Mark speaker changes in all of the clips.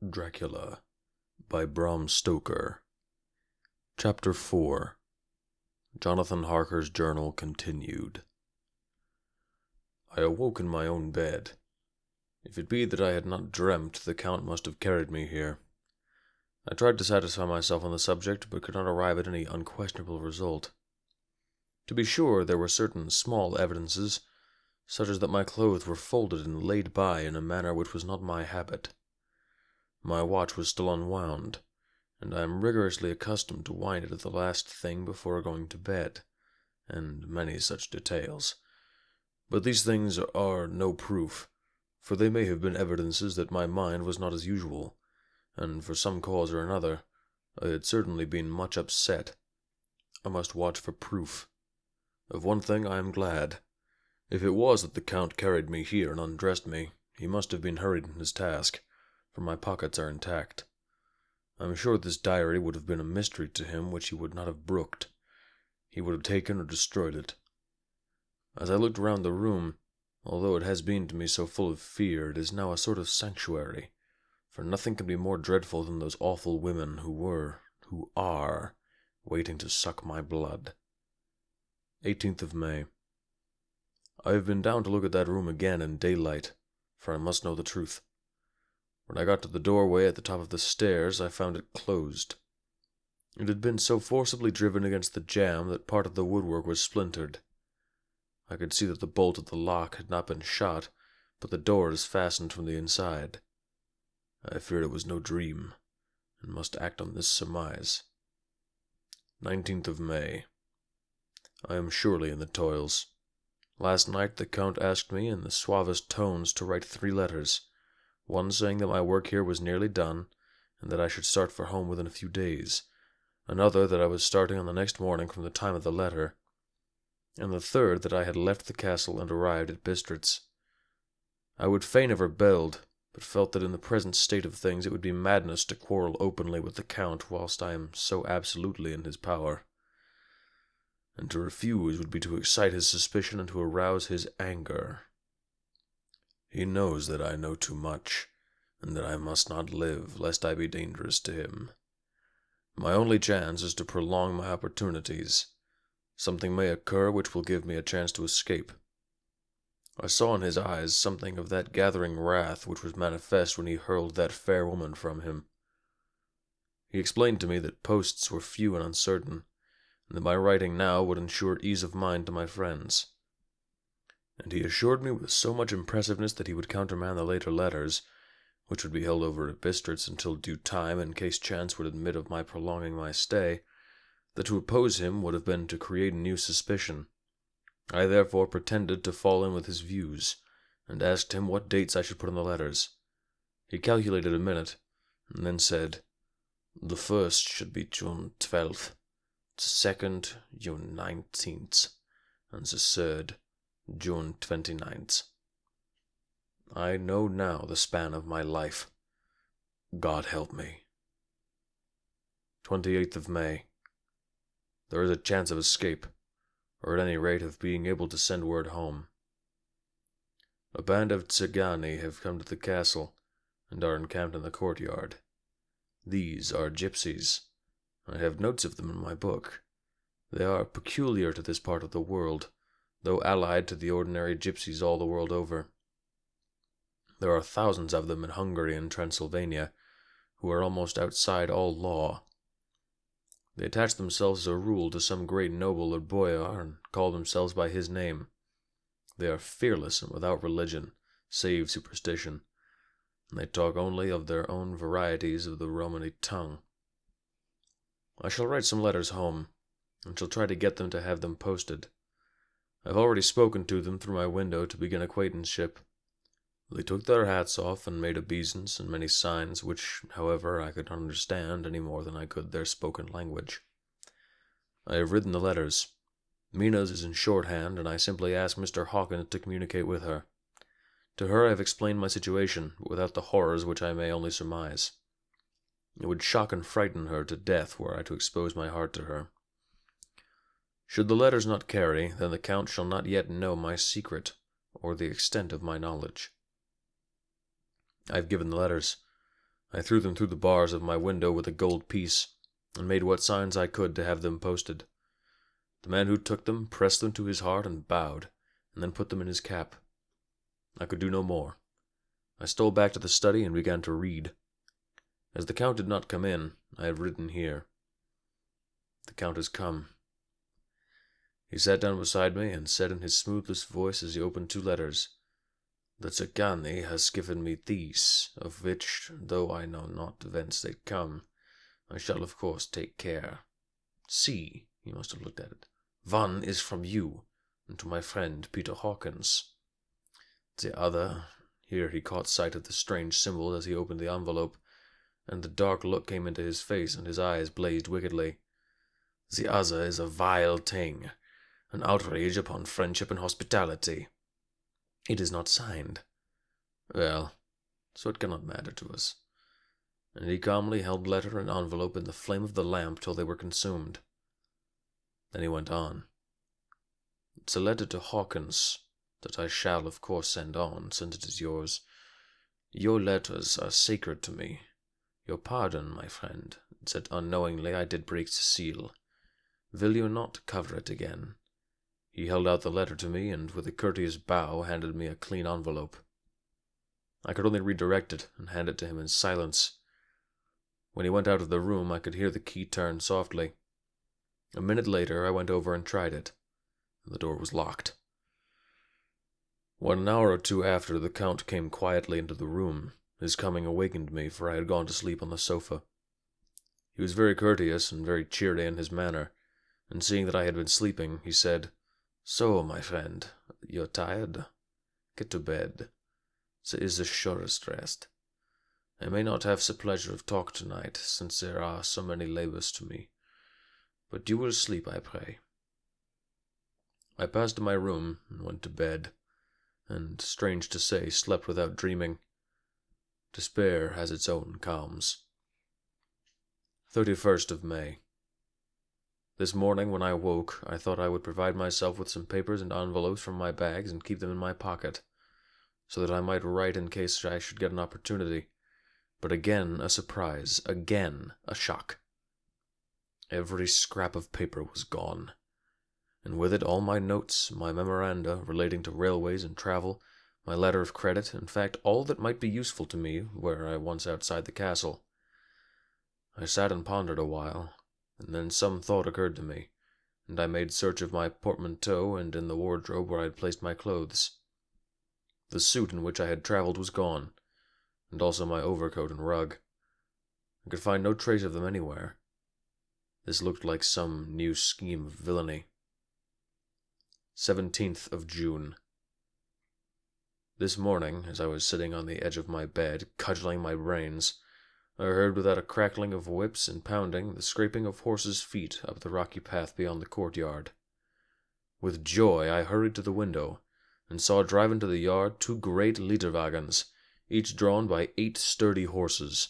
Speaker 1: Dracula by Bram Stoker. Chapter 4. Jonathan Harker's Journal Continued. I awoke in my own bed. If it be that I had not dreamt, the Count must have carried me here. I tried to satisfy myself on the subject, but could not arrive at any unquestionable result. To be sure, there were certain small evidences, such as that my clothes were folded and laid by in a manner which was not my habit. My watch was still unwound, and I am rigorously accustomed to wind it at the last thing before going to bed, and many such details. But these things are no proof, for they may have been evidences that my mind was not as usual, and for some cause or another, I had certainly been much upset. I must watch for proof. Of one thing I am glad. If it was that the Count carried me here and undressed me, he must have been hurried in his task, for my pockets are intact. I am sure this diary would have been a mystery to him which he would not have brooked. He would have taken or destroyed it. As I looked round the room, although it has been to me so full of fear, it is now a sort of sanctuary, for nothing can be more dreadful than those awful women who are, waiting to suck my blood. 18th of May. I have been down to look at that room again in daylight, for I must know the truth. When I got to the doorway at the top of the stairs, I found it closed. It had been so forcibly driven against the jamb that part of the woodwork was splintered. I could see that the bolt of the lock had not been shot, but the door is fastened from the inside. I feared it was no dream, and must act on this surmise. 19th of May. I am surely in the toils. Last night the Count asked me in the suavest tones to write 3 letters, one saying that my work here was nearly done, and that I should start for home within a few days, another that I was starting on the next morning from the time of the letter, and the third that I had left the castle and arrived at Bistritz. I would fain have rebelled, but felt that in the present state of things it would be madness to quarrel openly with the Count whilst I am so absolutely in his power, and to refuse would be to excite his suspicion and to arouse his anger. He knows that I know too much, and that I must not live, lest I be dangerous to him. My only chance is to prolong my opportunities. Something may occur which will give me a chance to escape. I saw in his eyes something of that gathering wrath which was manifest when he hurled that fair woman from him. He explained to me that posts were few and uncertain, and that my writing now would ensure ease of mind to my friends. And he assured me with so much impressiveness that he would countermand the later letters, which would be held over at Bistritz until due time in case chance would admit of my prolonging my stay, that to oppose him would have been to create a new suspicion. I therefore pretended to fall in with his views, and asked him what dates I should put on the letters. He calculated a minute, and then said, "The first should be June 12th, the second June 19th, and the third June 29th. I know now the span of my life. God help me. 28th of May. There is a chance of escape, or at any rate of being able to send word home. A band of Tsigani have come to the castle, and are encamped in the courtyard. These are gypsies. I have notes of them in my book. They are peculiar to this part of the world, though allied to the ordinary gypsies all the world over. There are thousands of them in Hungary and Transylvania, who are almost outside all law. They attach themselves as a rule to some great noble or boyar, and call themselves by his name. They are fearless and without religion, save superstition, and they talk only of their own varieties of the Romany tongue. I shall write some letters home, and shall try to get them to have them posted. I have already spoken to them through my window to begin acquaintanceship. They took their hats off and made obeisance and many signs, which, however, I could not understand any more than I could their spoken language. I have written the letters. Mina's is in shorthand, and I simply ask Mr. Hawkins to communicate with her. To her I have explained my situation, but without the horrors which I may only surmise. It would shock and frighten her to death were I to expose my heart to her. Should the letters not carry, then the Count shall not yet know my secret, or the extent of my knowledge. I have given the letters. I threw them through the bars of my window with a gold piece, and made what signs I could to have them posted. The man who took them pressed them to his heart and bowed, and then put them in his cap. I could do no more. I stole back to the study and began to read. As the Count did not come in, I have written here. The Count has come. He sat down beside me and said in his smoothest voice as he opened 2 letters, "The Tzigani has given me these, of which, though I know not whence they come, I shall of course take care. See," he must have looked at it, "one is from you, and to my friend Peter Hawkins. The other," here he caught sight of the strange symbol as he opened the envelope, and the dark look came into his face and his eyes blazed wickedly. "The other is a vile thing, an outrage upon friendship and hospitality. It is not signed. Well, so it cannot matter to us." And he calmly held letter and envelope in the flame of the lamp till they were consumed. Then he went on. "It's a letter to Hawkins that I shall of course send on, since it is yours. Your letters are sacred to me. Your pardon, my friend, that unknowingly I did break the seal. Will you not cover it again?" He held out the letter to me, and with a courteous bow handed me a clean envelope. I could only redirect it and hand it to him in silence. When he went out of the room, I could hear the key turn softly. A minute later, I went over and tried it. The door was locked. When an hour or 2 after, the Count came quietly into the room. His coming awakened me, for I had gone to sleep on the sofa. He was very courteous and very cheery in his manner, and seeing that I had been sleeping, he said, "So, my friend, you're tired? Get to bed. It is the surest rest. I may not have the pleasure of talk tonight, since there are so many labors to me. But you will sleep, I pray." I passed to my room and went to bed, and, strange to say, slept without dreaming. Despair has its own calms. 31st of May. This morning, when I woke, I thought I would provide myself with some papers and envelopes from my bags and keep them in my pocket, so that I might write in case I should get an opportunity. But again a surprise, again a shock. Every scrap of paper was gone, and with it all my notes, my memoranda relating to railways and travel, my letter of credit, in fact, all that might be useful to me were I once outside the castle. I sat and pondered a while, and then some thought occurred to me, and I made search of my portmanteau and in the wardrobe where I had placed my clothes. The suit in which I had traveled was gone, and also my overcoat and rug. I could find no trace of them anywhere. This looked like some new scheme of villainy. 17th of June. This morning, as I was sitting on the edge of my bed, cudgeling my brains, I heard without a crackling of whips and pounding the scraping of horses' feet up the rocky path beyond the courtyard. With joy I hurried to the window, and saw drive into the yard 2 great Literwagons, each drawn by 8 sturdy horses,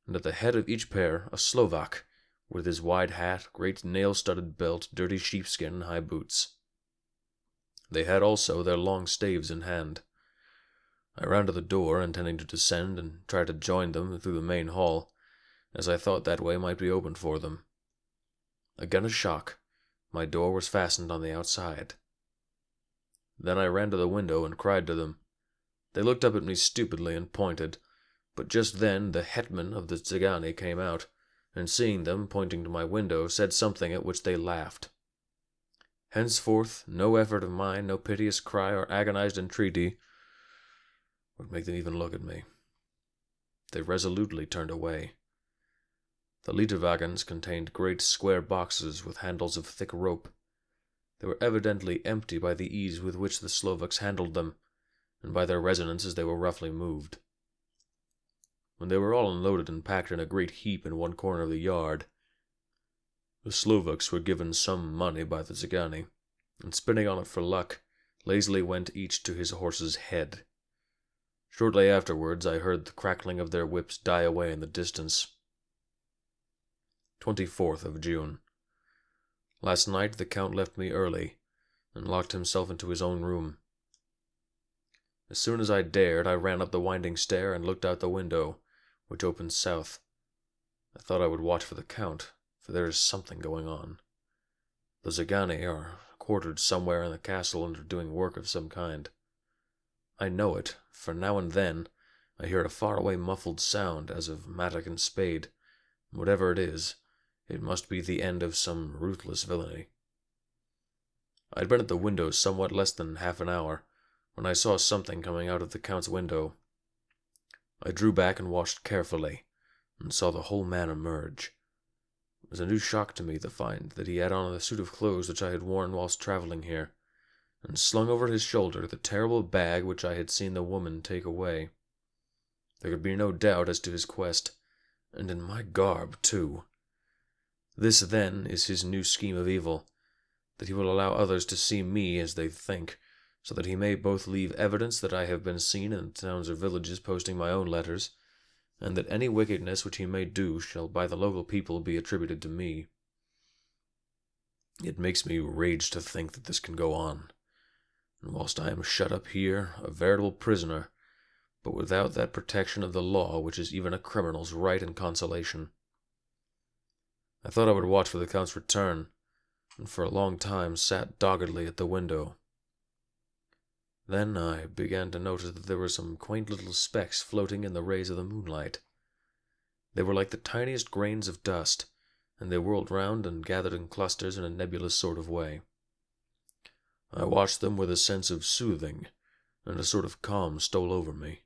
Speaker 1: and at the head of each pair a Slovak, with his wide hat, great nail-studded belt, dirty sheepskin, and high boots. They had also their long staves in hand. I ran to the door, intending to descend and try to join them through the main hall, as I thought that way might be opened for them. Again a shock. My door was fastened on the outside. Then I ran to the window and cried to them. They looked up at me stupidly and pointed, but just then the hetman of the Tzigani came out, and seeing them, pointing to my window, said something at which they laughed. Henceforth, no effort of mine, no piteous cry or agonized entreaty would make them even look at me. They resolutely turned away. The Literwagons contained great square boxes with handles of thick rope. They were evidently empty by the ease with which the Slovaks handled them, and by their resonance as they were roughly moved. When they were all unloaded and packed in a great heap in one corner of the yard, the Slovaks were given some money by the Tzigani, and spinning on it for luck, lazily went each to his horse's head. Shortly afterwards I heard the crackling of their whips die away in the distance. 24th of June. Last night the Count left me early, and locked himself into his own room. As soon as I dared, I ran up the winding stair and looked out the window, which opens south. I thought I would watch for the Count, for there is something going on. The Zagani are quartered somewhere in the castle and are doing work of some kind. I know it, for now and then I hear a faraway muffled sound as of mattock and spade. Whatever it is, it must be the end of some ruthless villainy. I had been at the window somewhat less than half an hour, when I saw something coming out of the Count's window. I drew back and watched carefully, and saw the whole man emerge. It was a new shock to me to find that he had on the suit of clothes which I had worn whilst travelling here, and slung over his shoulder the terrible bag which I had seen the woman take away. There could be no doubt as to his quest, and in my garb, too. This, then, is his new scheme of evil, that he will allow others to see me as they think, so that he may both leave evidence that I have been seen in towns or villages posting my own letters, and that any wickedness which he may do shall by the local people be attributed to me. It makes me rage to think that this can go on, and whilst I am shut up here, a veritable prisoner, but without that protection of the law which is even a criminal's right and consolation. I thought I would watch for the Count's return, and for a long time sat doggedly at the window. Then I began to notice that there were some quaint little specks floating in the rays of the moonlight. They were like the tiniest grains of dust, and they whirled round and gathered in clusters in a nebulous sort of way. I watched them with a sense of soothing, and a sort of calm stole over me.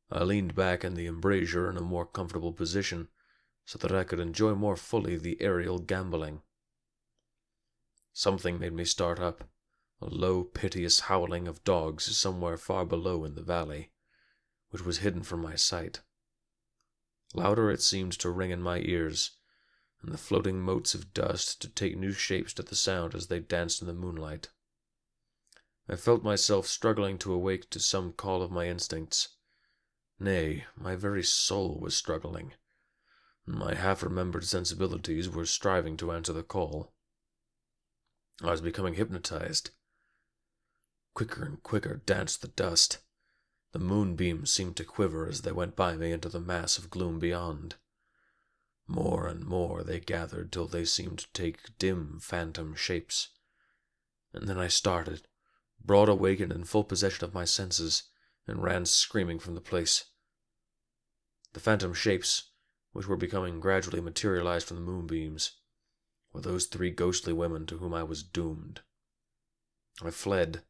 Speaker 1: I leaned back in the embrasure in a more comfortable position, so that I could enjoy more fully the aerial gambolling. Something made me start up, a low, piteous howling of dogs somewhere far below in the valley, which was hidden from my sight. Louder it seemed to ring in my ears, and the floating motes of dust to take new shapes to the sound as they danced in the moonlight. I felt myself struggling to awake to some call of my instincts. Nay, my very soul was struggling, and my half-remembered sensibilities were striving to answer the call. I was becoming hypnotized. Quicker and quicker danced the dust. The moonbeams seemed to quiver as they went by me into the mass of gloom beyond. More and more they gathered till they seemed to take dim, phantom shapes. And then I started, broad awake and in full possession of my senses, and ran screaming from the place. The phantom shapes, which were becoming gradually materialized from the moonbeams, were those 3 ghostly women to whom I was doomed. I fled,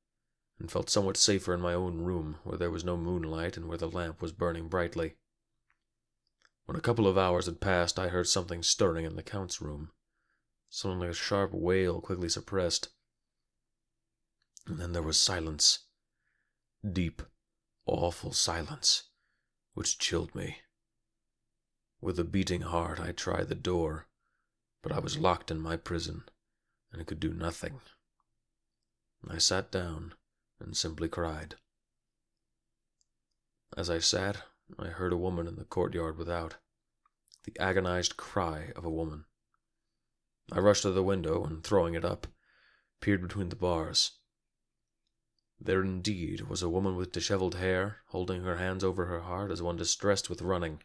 Speaker 1: and felt somewhat safer in my own room, where there was no moonlight and where the lamp was burning brightly. When a couple of hours had passed, I heard something stirring in the Count's room, something like a sharp wail quickly suppressed. And then there was silence, deep, awful silence, which chilled me. With a beating heart I tried the door, but I was locked in my prison, and could do nothing. I sat down and simply cried. As I sat, I heard a woman in the courtyard without, the agonized cry of a woman. I rushed to the window, and throwing it up, peered between the bars. There indeed was a woman with dishevelled hair, holding her hands over her heart as one distressed with running.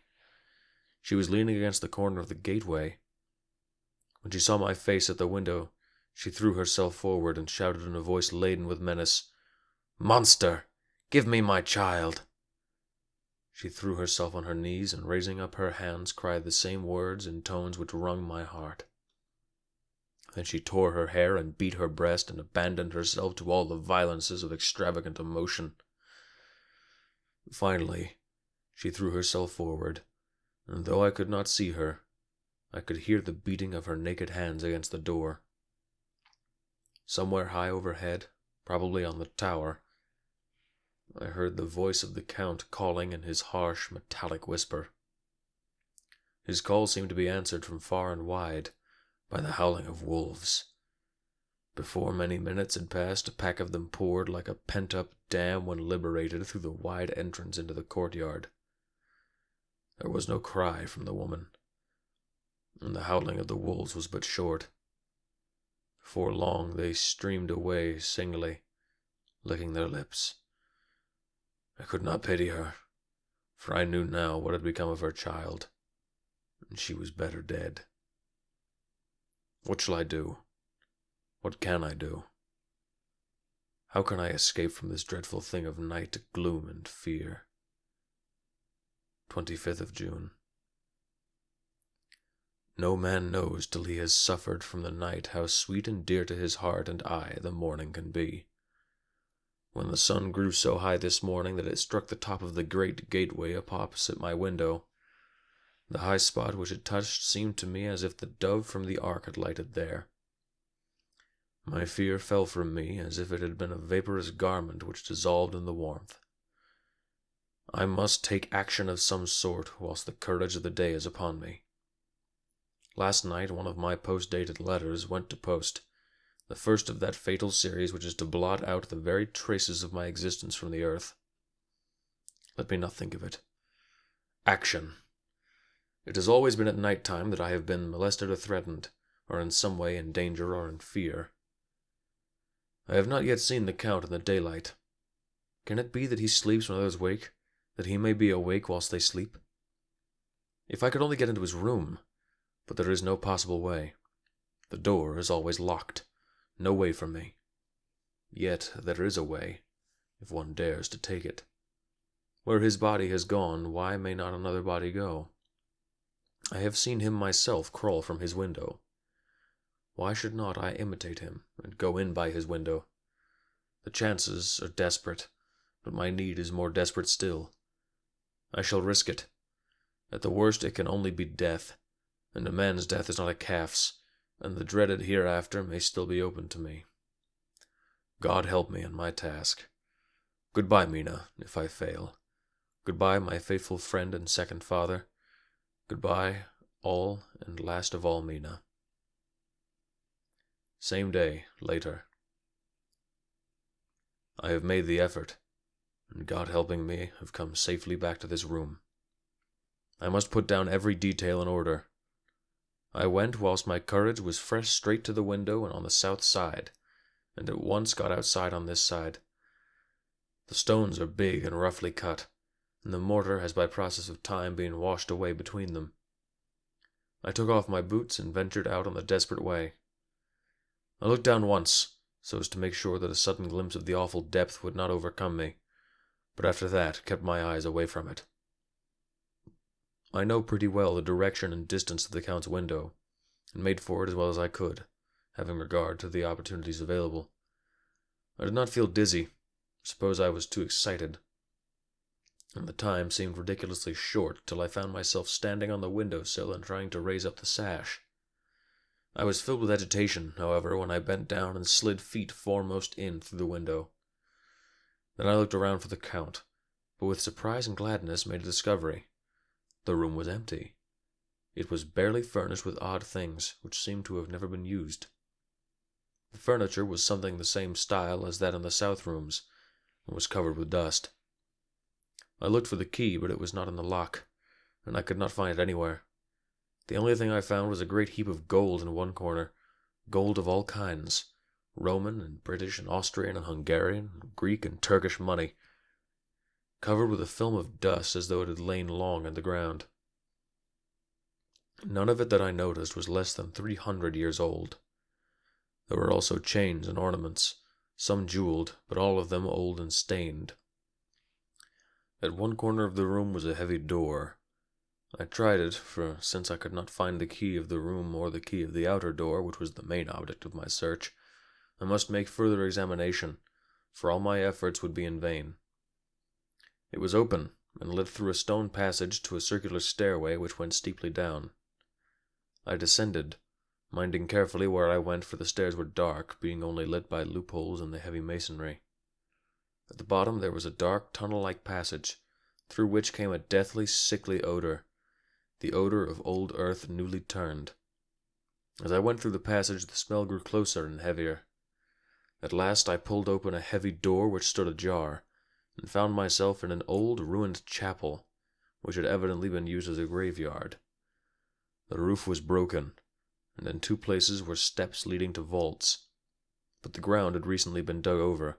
Speaker 1: She was leaning against the corner of the gateway. When she saw my face at the window, she threw herself forward and shouted in a voice laden with menace, "Monster! Give me my child!" She threw herself on her knees, and raising up her hands, cried the same words in tones which wrung my heart. Then she tore her hair and beat her breast, and abandoned herself to all the violences of extravagant emotion. Finally, she threw herself forward, and though I could not see her, I could hear the beating of her naked hands against the door. Somewhere high overhead, probably on the tower, I heard the voice of the Count calling in his harsh, metallic whisper. His call seemed to be answered from far and wide by the howling of wolves. Before many minutes had passed, a pack of them poured like a pent-up dam when liberated through the wide entrance into the courtyard. There was no cry from the woman, and the howling of the wolves was but short. Before long they streamed away singly, licking their lips. I could not pity her, for I knew now what had become of her child, and she was better dead. What shall I do? What can I do? How can I escape from this dreadful thing of night, gloom, and fear? 25th of June. No man knows till he has suffered from the night how sweet and dear to his heart and eye the morning can be. When the sun grew so high this morning that it struck the top of the great gateway opposite my window, the high spot which it touched seemed to me as if the dove from the ark had lighted there. My fear fell from me as if it had been a vaporous garment which dissolved in the warmth. I must take action of some sort whilst the courage of the day is upon me. Last night one of my post-dated letters went to post, the first of that fatal series which is to blot out the very traces of my existence from the earth. Let me not think of it. Action! It has always been at night time that I have been molested or threatened, or in some way in danger or in fear. I have not yet seen the Count in the daylight. Can it be that he sleeps when others wake, that he may be awake whilst they sleep? If I could only get into his room, but there is no possible way. The door is always locked, no way for me. Yet there is a way, if one dares to take it. Where his body has gone, why may not another body go? I have seen him myself crawl from his window. Why should not I imitate him, and go in by his window? The chances are desperate, but my need is more desperate still. I shall risk it. At the worst it can only be death, and a man's death is not a calf's, and the dreaded hereafter may still be open to me. God help me in my task. Goodbye, Mina, if I fail. Goodbye, my faithful friend and second father. Goodbye, all and last of all, Mina. Same day, later. I have made the effort, and God helping me, have come safely back to this room. I must put down every detail in order. I went whilst my courage was fresh straight to the window and on the south side, and at once got outside on this side. The stones are big and roughly cut, and the mortar has by process of time been washed away between them. I took off my boots and ventured out on the desperate way. I looked down once, so as to make sure that a sudden glimpse of the awful depth would not overcome me, but after that kept my eyes away from it. I know pretty well the direction and distance of the Count's window, and made for it as well as I could, having regard to the opportunities available. I did not feel dizzy. Suppose I was too excited, and the time seemed ridiculously short till I found myself standing on the window-sill and trying to raise up the sash. I was filled with agitation, however, when I bent down and slid feet foremost in through the window. Then I looked around for the Count, but with surprise and gladness made a discovery. The room was empty. It was barely furnished with odd things, which seemed to have never been used. The furniture was something the same style as that in the south rooms, and was covered with dust. I looked for the key, but it was not in the lock, and I could not find it anywhere. The only thing I found was a great heap of gold in one corner, gold of all kinds, Roman and British and Austrian and Hungarian, and Greek and Turkish money, covered with a film of dust as though it had lain long in the ground. None of it that I noticed was less than 300 years old. There were also chains and ornaments, some jeweled, but all of them old and stained. At one corner of the room was a heavy door. I tried it, for since I could not find the key of the room or the key of the outer door, which was the main object of my search, I must make further examination, for all my efforts would be in vain. It was open, and led through a stone passage to a circular stairway which went steeply down. I descended, minding carefully where I went, for the stairs were dark, being only lit by loopholes in the heavy masonry. At the bottom there was a dark tunnel-like passage, through which came a deathly, sickly odor, the odor of old earth newly turned. As I went through the passage, the smell grew closer and heavier. At last I pulled open a heavy door which stood ajar, and found myself in an old ruined chapel, which had evidently been used as a graveyard. The roof was broken, and in two places were steps leading to vaults, but the ground had recently been dug over,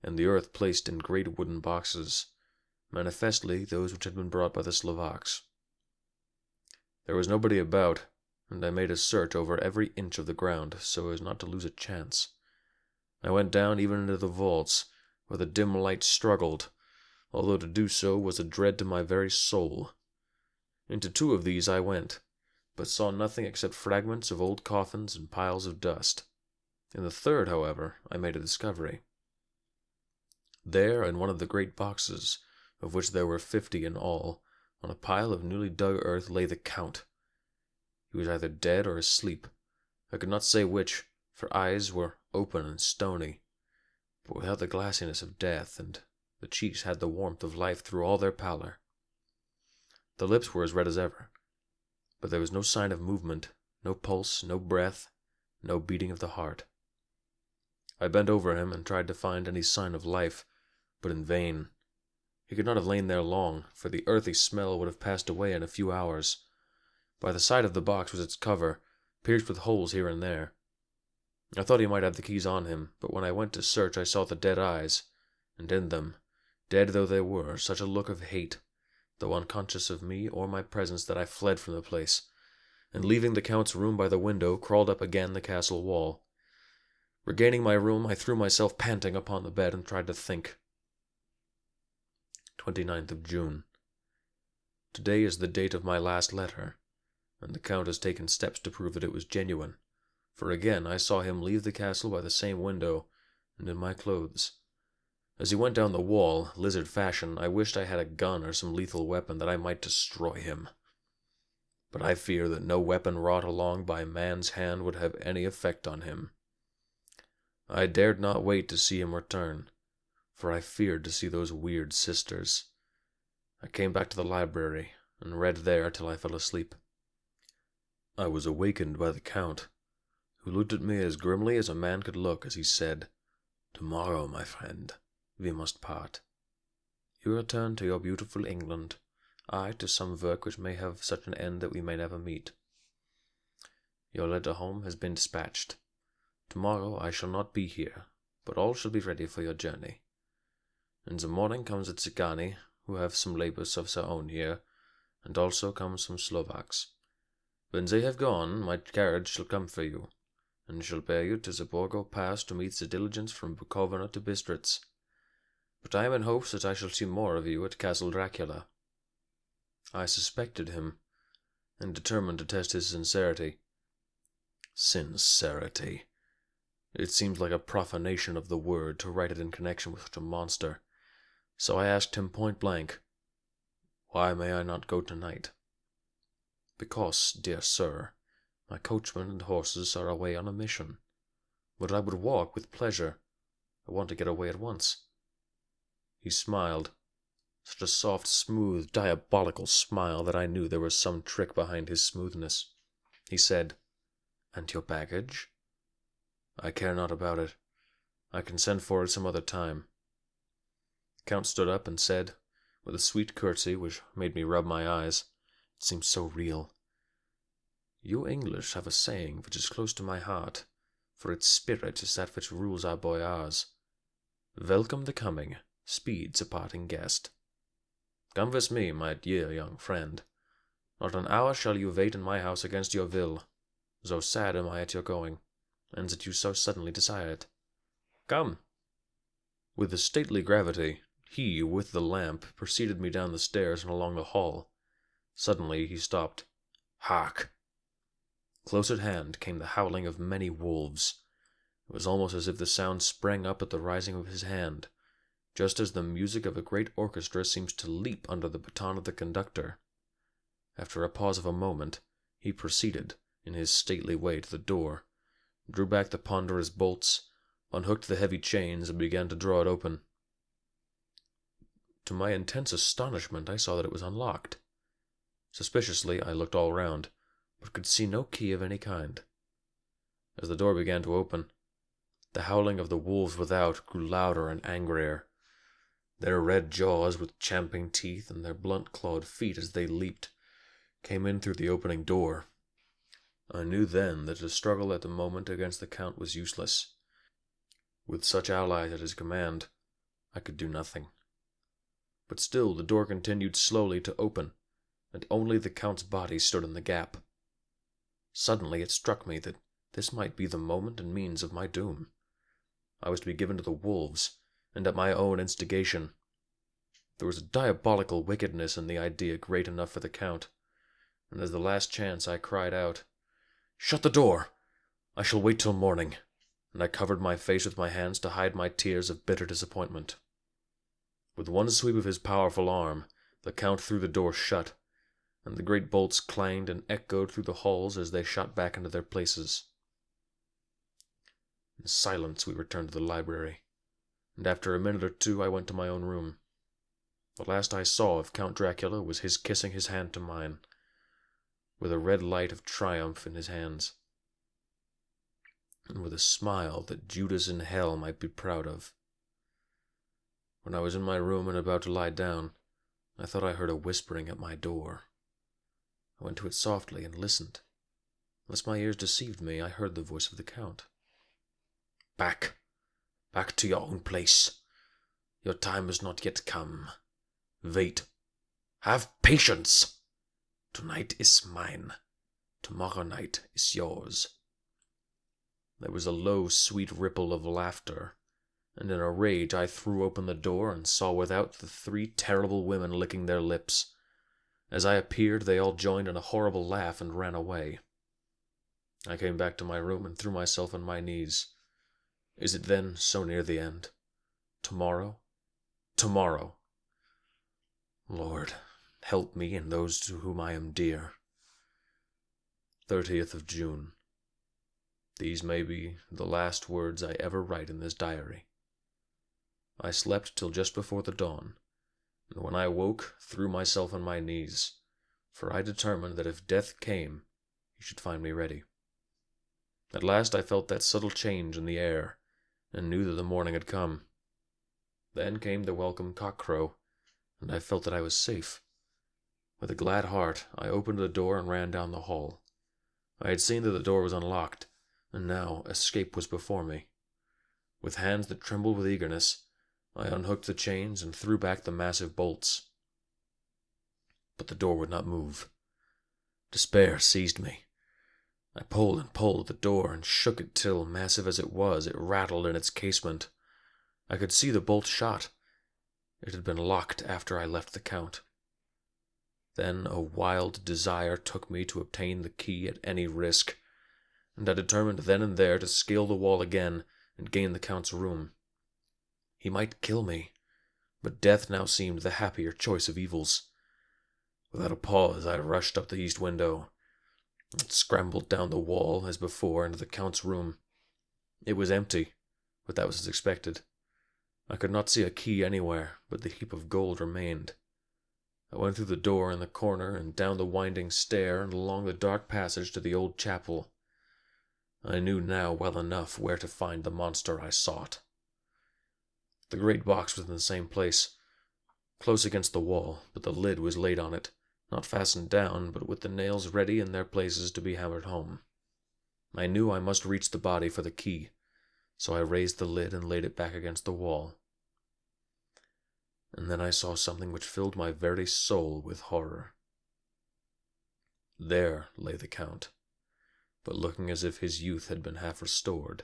Speaker 1: and the earth placed in great wooden boxes, manifestly those which had been brought by the Slovaks. There was nobody about, and I made a search over every inch of the ground so as not to lose a chance. I went down even into the vaults, where the dim light struggled, although to do so was a dread to my very soul. Into 2 of these I went, but saw nothing except fragments of old coffins and piles of dust. In the 3rd, however, I made a discovery. There, in one of the great boxes, of which there were 50 in all, on a pile of newly dug earth lay the Count. He was either dead or asleep. I could not say which, for eyes were open and stony, but without the glassiness of death, and the cheeks had the warmth of life through all their pallor. The lips were as red as ever, but there was no sign of movement, no pulse, no breath, no beating of the heart. I bent over him and tried to find any sign of life, but in vain. He could not have lain there long, for the earthy smell would have passed away in a few hours. By the side of the box was its cover, pierced with holes here and there. I thought he might have the keys on him, but when I went to search I saw the dead eyes, and in them, dead though they were, such a look of hate, though unconscious of me or my presence, that I fled from the place, and leaving the Count's room by the window, crawled up again the castle wall. Regaining my room, I threw myself panting upon the bed and tried to think. 29th of June. Today is the date of my last letter, and the Count has taken steps to prove that it was genuine, for again I saw him leave the castle by the same window, and in my clothes. As he went down the wall, lizard fashion, I wished I had a gun or some lethal weapon that I might destroy him. But I fear that no weapon wrought along by man's hand would have any effect on him. I dared not wait to see him return, for I feared to see those weird sisters. I came back to the library, and read there till I fell asleep. I was awakened by the Count, who looked at me as grimly as a man could look as he said, "Tomorrow, my friend, we must part. You return to your beautiful England, I to some work which may have such an end that we may never meet. Your letter home has been dispatched. Tomorrow I shall not be here, but all shall be ready for your journey. In the morning comes the Tsigani, who have some labors of their own here, and also come some Slovaks. When they have gone, my carriage shall come for you, and shall bear you to the Borgo Pass to meet the diligence from Bukovina to Bistritz. But I am in hopes that I shall see more of you at Castle Dracula." I suspected him, and determined to test his sincerity. Sincerity. It seems like a profanation of the word to write it in connection with such a monster. So I asked him point blank, "Why may I not go tonight?" "Because, dear sir, my coachman and horses are away on a mission. But I would walk with pleasure. I want to get away at once." He smiled, such a soft, smooth, diabolical smile that I knew there was some trick behind his smoothness. He said, "And your baggage?" "I care not about it. I can send for it some other time." The Count stood up and said, with a sweet curtsy which made me rub my eyes, it seemed so real, "You English have a saying which is close to my heart, for its spirit is that which rules our boyars. Welcome the coming, speed the parting guest. Come with me, my dear young friend. Not an hour shall you wait in my house against your will, so sad am I at your going, and that you so suddenly desire it. Come." With a stately gravity, he, with the lamp, preceded me down the stairs and along the hall. Suddenly he stopped. "Hark!" Close at hand came the howling of many wolves. It was almost as if the sound sprang up at the rising of his hand, just as the music of a great orchestra seems to leap under the baton of the conductor. After a pause of a moment, he proceeded, in his stately way, to the door, drew back the ponderous bolts, unhooked the heavy chains, and began to draw it open. To my intense astonishment, I saw that it was unlocked. Suspiciously, I looked all round, but could see no key of any kind. As the door began to open, the howling of the wolves without grew louder and angrier. Their red jaws with champing teeth, and their blunt-clawed feet as they leaped, came in through the opening door. I knew then that to struggle at the moment against the Count was useless. With such allies at his command, I could do nothing. But still the door continued slowly to open, and only the Count's body stood in the gap. Suddenly it struck me that this might be the moment and means of my doom. I was to be given to the wolves, and at my own instigation. There was a diabolical wickedness in the idea great enough for the Count, and as the last chance I cried out, "Shut the door! I shall wait till morning," and I covered my face with my hands to hide my tears of bitter disappointment. With one sweep of his powerful arm, the Count threw the door shut, and the great bolts clanged and echoed through the halls as they shot back into their places. In silence we returned to the library, and after a minute or two I went to my own room. The last I saw of Count Dracula was his kissing his hand to mine, with a red light of triumph in his hands, and with a smile that Judas in hell might be proud of. When I was in my room and about to lie down, I thought I heard a whispering at my door. I went to it softly and listened. Unless my ears deceived me, I heard the voice of the Count. "Back to your own place. Your time has not yet come. Wait. Have patience. Tonight is mine. Tomorrow night is yours." There was a low, sweet ripple of laughter, and in a rage I threw open the door and saw without the 3 terrible women licking their lips. As I appeared, they all joined in a horrible laugh and ran away. I came back to my room and threw myself on my knees. Is it then so near the end? Tomorrow? Tomorrow! Lord, help me and those to whom I am dear. 30th of June. These may be the last words I ever write in this diary. I slept till just before the dawn, and when I woke, threw myself on my knees, for I determined that if death came, he should find me ready. At last I felt that subtle change in the air, and knew that the morning had come. Then came the welcome cock-crow, and I felt that I was safe. With a glad heart, I opened the door and ran down the hall. I had seen that the door was unlocked, and now escape was before me. With hands that trembled with eagerness, I unhooked the chains and threw back the massive bolts. But the door would not move. Despair seized me. I pulled and pulled at the door and shook it till, massive as it was, it rattled in its casement. I could see the bolt shot. It had been locked after I left the Count. Then a wild desire took me to obtain the key at any risk, and I determined then and there to scale the wall again and gain the Count's room. He might kill me, but death now seemed the happier choice of evils. Without a pause I rushed up the east window, and scrambled down the wall as before into the Count's room. It was empty, but that was as expected. I could not see a key anywhere, but the heap of gold remained. I went through the door in the corner and down the winding stair and along the dark passage to the old chapel. I knew now well enough where to find the monster I sought. The great box was in the same place, close against the wall, but the lid was laid on it, not fastened down, but with the nails ready in their places to be hammered home. I knew I must reach the body for the key, so I raised the lid and laid it back against the wall. And then I saw something which filled my very soul with horror. There lay the Count, but looking as if his youth had been half restored,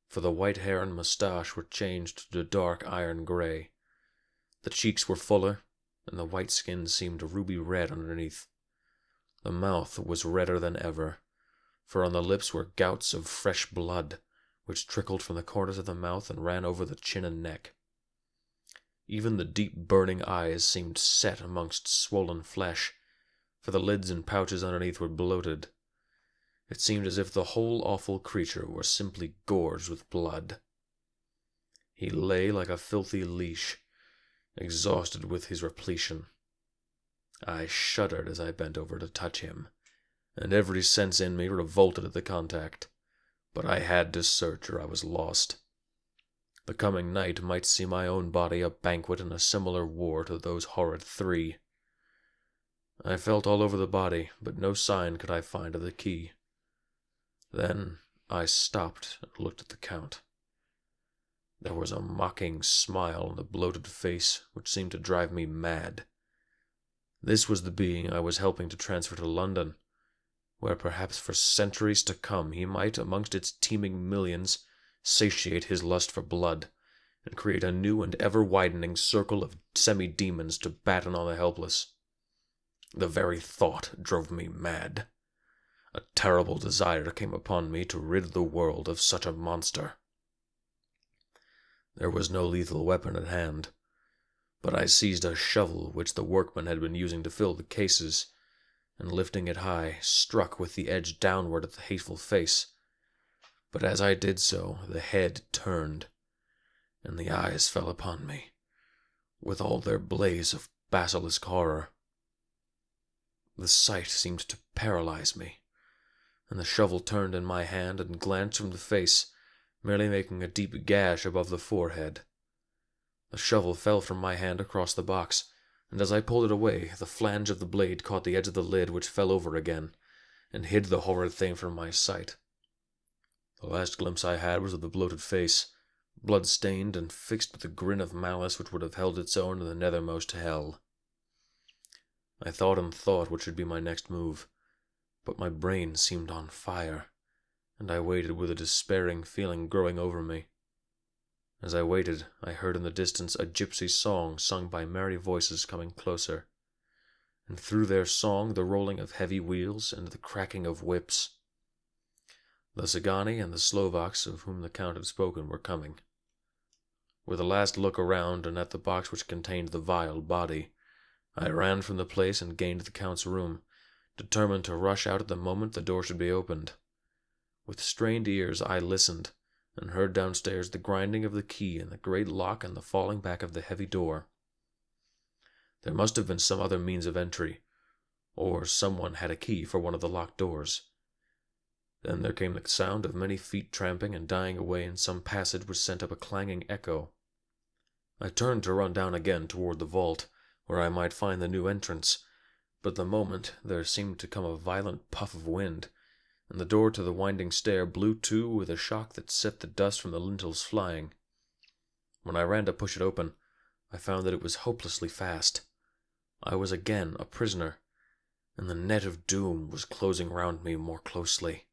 Speaker 1: for the white hair and moustache were changed to dark iron gray. The cheeks were fuller, and the white skin seemed ruby red underneath. The mouth was redder than ever, for on the lips were gouts of fresh blood, which trickled from the corners of the mouth and ran over the chin and neck. Even the deep burning eyes seemed set amongst swollen flesh, for the lids and pouches underneath were bloated. It seemed as if the whole awful creature were simply gorged with blood. He lay like a filthy leech, exhausted with his repletion. I shuddered as I bent over to touch him, and every sense in me revolted at the contact. But I had to search or I was lost. The coming night might see my own body a banquet in a similar war to those horrid 3. I felt all over the body, but no sign could I find of the key. Then I stopped and looked at the Count. There was a mocking smile on the bloated face which seemed to drive me mad. This was the being I was helping to transfer to London, where perhaps for centuries to come he might, amongst its teeming millions, satiate his lust for blood, and create a new and ever-widening circle of semi-demons to batten on the helpless. The very thought drove me mad. A terrible desire came upon me to rid the world of such a monster. There was no lethal weapon at hand, but I seized a shovel which the workmen had been using to fill the cases, and lifting it high, struck with the edge downward at the hateful face. But as I did so, the head turned, and the eyes fell upon me, with all their blaze of basilisk horror. The sight seemed to paralyze me, and the shovel turned in my hand and glanced from the face, merely making a deep gash above the forehead. The shovel fell from my hand across the box, and as I pulled it away, the flange of the blade caught the edge of the lid, which fell over again, and hid the horrid thing from my sight. The last glimpse I had was of the bloated face, blood-stained and fixed with a grin of malice which would have held its own in the nethermost hell. I thought and thought what should be my next move, but my brain seemed on fire, and I waited with a despairing feeling growing over me. As I waited, I heard in the distance a gypsy song sung by merry voices coming closer, and through their song the rolling of heavy wheels and the cracking of whips. The Zagani and the Slovaks of whom the Count had spoken were coming. With a last look around and at the box which contained the vile body, I ran from the place and gained the Count's room, determined to rush out at the moment the door should be opened. With strained ears I listened, and heard downstairs the grinding of the key in the great lock and the falling back of the heavy door. There must have been some other means of entry, or someone had a key for one of the locked doors. Then there came the sound of many feet tramping and dying away in some passage which sent up a clanging echo. I turned to run down again toward the vault, where I might find the new entrance, but the moment there seemed to come a violent puff of wind, and the door to the winding stair blew to with a shock that set the dust from the lintels flying. When I ran to push it open, I found that it was hopelessly fast. I was again a prisoner, and the net of doom was closing round me more closely.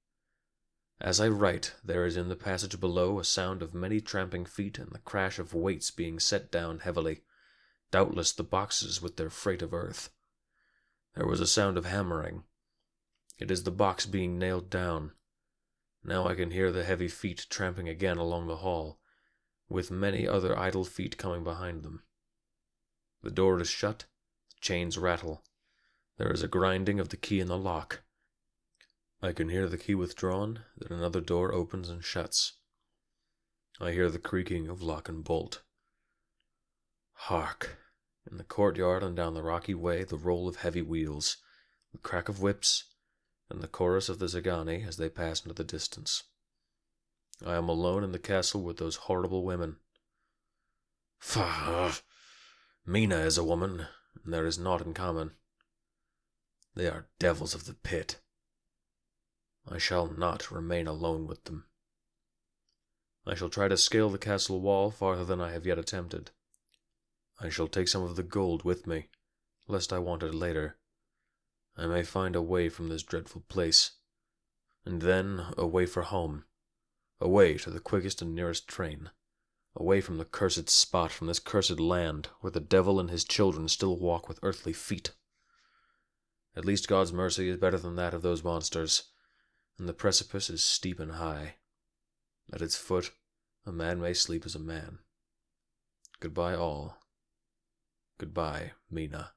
Speaker 1: As I write, there is in the passage below a sound of many tramping feet and the crash of weights being set down heavily, doubtless the boxes with their freight of earth. There was a sound of hammering. It is the box being nailed down. Now I can hear the heavy feet tramping again along the hall, with many other idle feet coming behind them. The door is shut, the chains rattle. There is a grinding of the key in the lock. I can hear the key withdrawn, then another door opens and shuts. I hear the creaking of lock and bolt. Hark! In the courtyard and down the rocky way the roll of heavy wheels, the crack of whips, and the chorus of the Zagani as they pass into the distance. I am alone in the castle with those horrible women. Faugh! Mina is a woman, and there is naught in common. They are devils of the pit. I shall not remain alone with them. I shall try to scale the castle wall farther than I have yet attempted. I shall take some of the gold with me, lest I want it later. I may find a way from this dreadful place, and then away for home, away to the quickest and nearest train, away from the cursed spot, from this cursed land, where the devil and his children still walk with earthly feet. At least God's mercy is better than that of those monsters, and the precipice is steep and high. At its foot, a man may sleep as a man. Goodbye all. Goodbye, Mina.